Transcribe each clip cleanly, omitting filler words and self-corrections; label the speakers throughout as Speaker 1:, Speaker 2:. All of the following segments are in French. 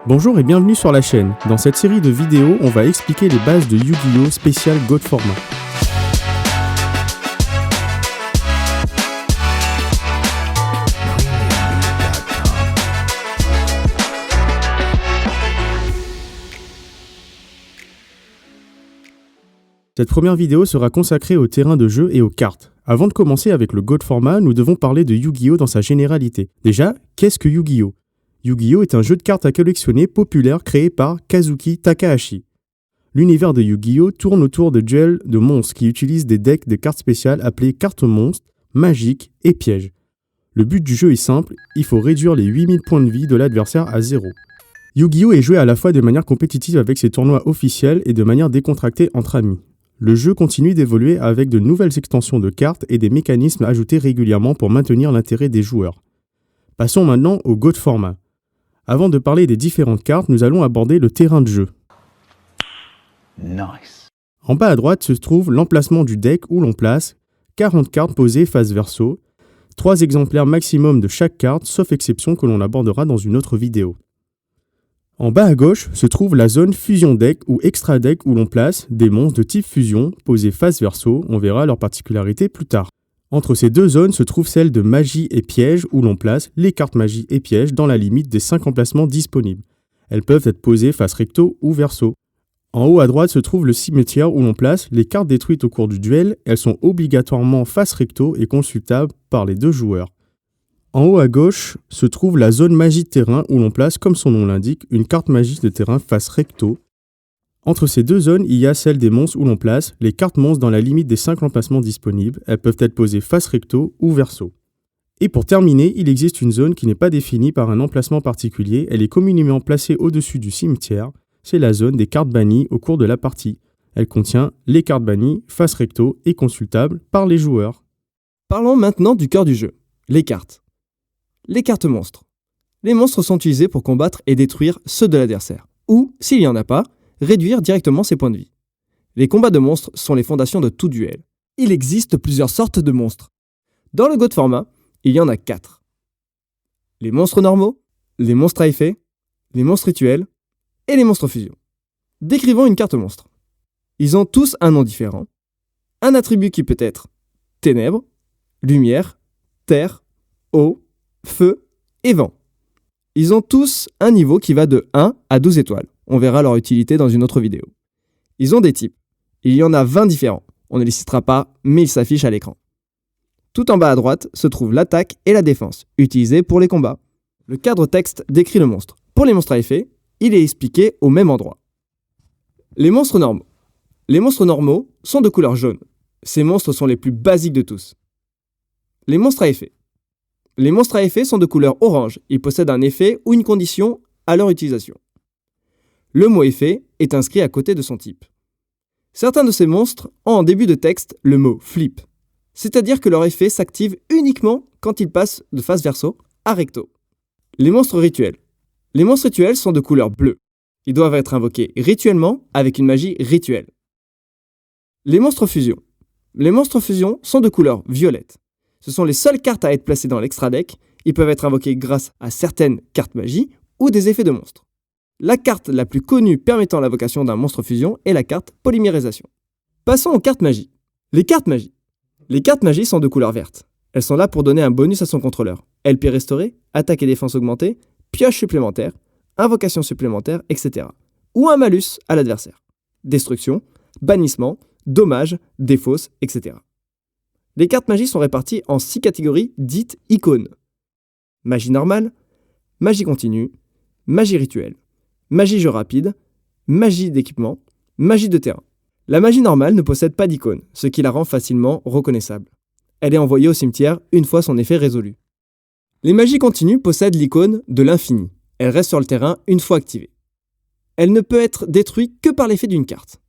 Speaker 1: Bonjour et bienvenue sur la chaîne. Dans cette série de vidéos, on va expliquer les bases de Yu-Gi-Oh! Spécial God Format. Cette première vidéo sera consacrée au terrain de jeu et aux cartes. Avant de commencer avec le God Format, nous devons parler de Yu-Gi-Oh! Dans sa généralité. Déjà, qu'est-ce que Yu-Gi-Oh! Yu-Gi-Oh! Est un jeu de cartes à collectionner populaire créé par Kazuki Takahashi. L'univers de Yu-Gi-Oh! Tourne autour de duels de monstres qui utilisent des decks de cartes spéciales appelées cartes monstres, magiques et pièges. Le but du jeu est simple, il faut réduire les 8000 points de vie de l'adversaire à 0. Yu-Gi-Oh! Est joué à la fois de manière compétitive avec ses tournois officiels et de manière décontractée entre amis. Le jeu continue d'évoluer avec de nouvelles extensions de cartes et des mécanismes ajoutés régulièrement pour maintenir l'intérêt des joueurs. Passons maintenant au God Format. Avant de parler des différentes cartes, nous allons aborder le terrain de jeu.
Speaker 2: Nice.
Speaker 1: En bas à droite se trouve l'emplacement du deck où l'on place 40 cartes posées face verso, 3 exemplaires maximum de chaque carte, sauf exception que l'on abordera dans une autre vidéo. En bas à gauche se trouve la zone fusion deck ou extra deck où l'on place des monstres de type fusion posés face verso, on verra leurs particularités plus tard. Entre ces deux zones se trouve celle de magie et piège où l'on place les cartes magie et piège dans la limite des 5 emplacements disponibles. Elles peuvent être posées face recto ou verso. En haut à droite se trouve le cimetière où l'on place les cartes détruites au cours du duel, elles sont obligatoirement face recto et consultables par les deux joueurs. En haut à gauche se trouve la zone magie de terrain où l'on place, comme son nom l'indique, une carte magie de terrain face recto. Entre ces deux zones, il y a celle des monstres où l'on place les cartes monstres dans la limite des 5 emplacements disponibles. Elles peuvent être posées face recto ou verso. Et pour terminer, il existe une zone qui n'est pas définie par un emplacement particulier. Elle est communément placée au-dessus du cimetière. C'est la zone des cartes bannies au cours de la partie. Elle contient les cartes bannies face recto et consultables par les joueurs.
Speaker 3: Parlons maintenant du cœur du jeu, les cartes. Les cartes monstres. Les monstres sont utilisés pour combattre et détruire ceux de l'adversaire, ou, s'il n'y en a pas, réduire directement ses points de vie. Les combats de monstres sont les fondations de tout duel. Il existe plusieurs sortes de monstres. Dans le God Format, il y en a 4. Les monstres normaux, les monstres à effet, les monstres rituels et les monstres fusion. Décrivons une carte monstre. Ils ont tous un nom différent, un attribut qui peut être ténèbres, lumière, terre, eau, feu et vent. Ils ont tous un niveau qui va de 1 à 12 étoiles. On verra leur utilité dans une autre vidéo. Ils ont des types. Il y en a 20 différents. On ne les citera pas, mais ils s'affichent à l'écran. Tout en bas à droite se trouve l'attaque et la défense, utilisées pour les combats. Le cadre texte décrit le monstre. Pour les monstres à effet, il est expliqué au même endroit. Les monstres normaux. Les monstres normaux sont de couleur jaune. Ces monstres sont les plus basiques de tous. Les monstres à effet. Les monstres à effet sont de couleur orange. Ils possèdent un effet ou une condition à leur utilisation. Le mot effet est inscrit à côté de son type. Certains de ces monstres ont en début de texte le mot flip, c'est-à-dire que leur effet s'active uniquement quand ils passent de face verso à recto. Les monstres rituels. Les monstres rituels sont de couleur bleue. Ils doivent être invoqués rituellement avec une magie rituelle. Les monstres fusion. Les monstres fusion sont de couleur violette. Ce sont les seules cartes à être placées dans l'extra deck. Ils peuvent être invoqués grâce à certaines cartes magie ou des effets de monstres. La carte la plus connue permettant l'invocation d'un monstre fusion est la carte polymérisation. Passons aux cartes magie. Les cartes magie. Les cartes magie sont de couleur verte. Elles sont là pour donner un bonus à son contrôleur. LP restauré, attaque et défense augmentée, pioche supplémentaire, invocation supplémentaire, etc. Ou un malus à l'adversaire. Destruction, bannissement, dommage, défausse, etc. Les cartes magie sont réparties en 6 catégories dites icônes. Magie normale, magie continue, magie rituelle, magie jeu rapide, magie d'équipement, magie de terrain. La magie normale ne possède pas d'icône, ce qui la rend facilement reconnaissable. Elle est envoyée au cimetière une fois son effet résolu. Les magies continues possèdent l'icône de l'infini. Elle reste sur le terrain une fois activée. Elle ne peut être détruite que par l'effet d'une carte.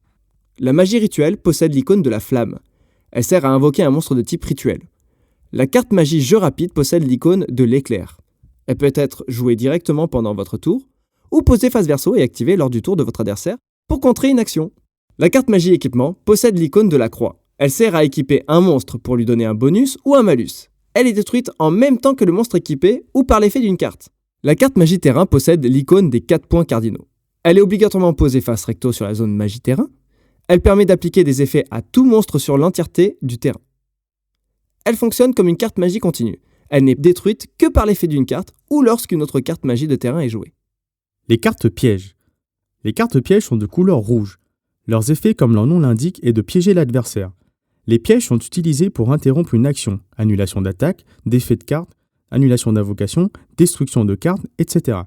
Speaker 3: La magie rituelle possède l'icône de la flamme. Elle sert à invoquer un monstre de type rituel. La carte magie jeu rapide possède l'icône de l'éclair. Elle peut être jouée directement pendant votre tour, ou posée face verso et activée lors du tour de votre adversaire pour contrer une action. La carte magie équipement possède l'icône de la croix. Elle sert à équiper un monstre pour lui donner un bonus ou un malus. Elle est détruite en même temps que le monstre équipé ou par l'effet d'une carte. La carte magie terrain possède l'icône des 4 points cardinaux. Elle est obligatoirement posée face recto sur la zone magie terrain. Elle permet d'appliquer des effets à tout monstre sur l'entièreté du terrain. Elle fonctionne comme une carte magie continue. Elle n'est détruite que par l'effet d'une carte ou lorsqu'une autre carte magie de terrain est jouée.
Speaker 1: Les cartes pièges. Les cartes pièges sont de couleur rouge. Leurs effets, comme leur nom l'indique, est de piéger l'adversaire. Les pièges sont utilisés pour interrompre une action, annulation d'attaque, d'effet de carte, annulation d'invocation, destruction de cartes, etc.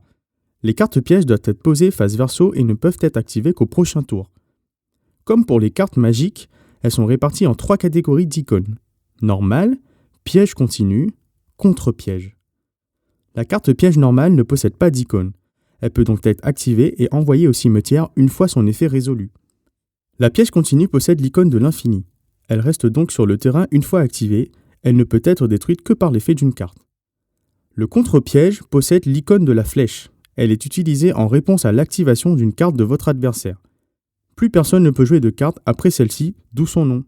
Speaker 1: Les cartes pièges doivent être posées face verso et ne peuvent être activées qu'au prochain tour. Comme pour les cartes magiques, elles sont réparties en 3 catégories d'icônes. Normal, piège continu, contre-piège. La carte piège normale ne possède pas d'icône. Elle peut donc être activée et envoyée au cimetière une fois son effet résolu. La piège continue possède l'icône de l'infini. Elle reste donc sur le terrain une fois activée, elle ne peut être détruite que par l'effet d'une carte. Le contre-piège possède l'icône de la flèche. Elle est utilisée en réponse à l'activation d'une carte de votre adversaire. Plus personne ne peut jouer de carte après celle-ci, d'où son nom.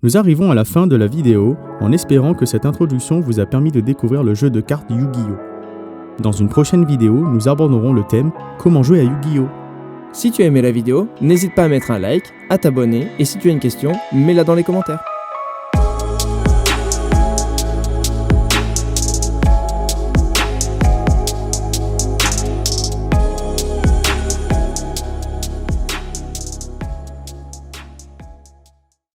Speaker 1: Nous arrivons à la fin de la vidéo en espérant que cette introduction vous a permis de découvrir le jeu de cartes Yu-Gi-Oh! Dans une prochaine vidéo, nous aborderons le thème « Comment jouer à Yu-Gi-Oh!».
Speaker 3: Si tu as aimé la vidéo, n'hésite pas à mettre un like, à t'abonner et si tu as une question, mets-la dans les commentaires.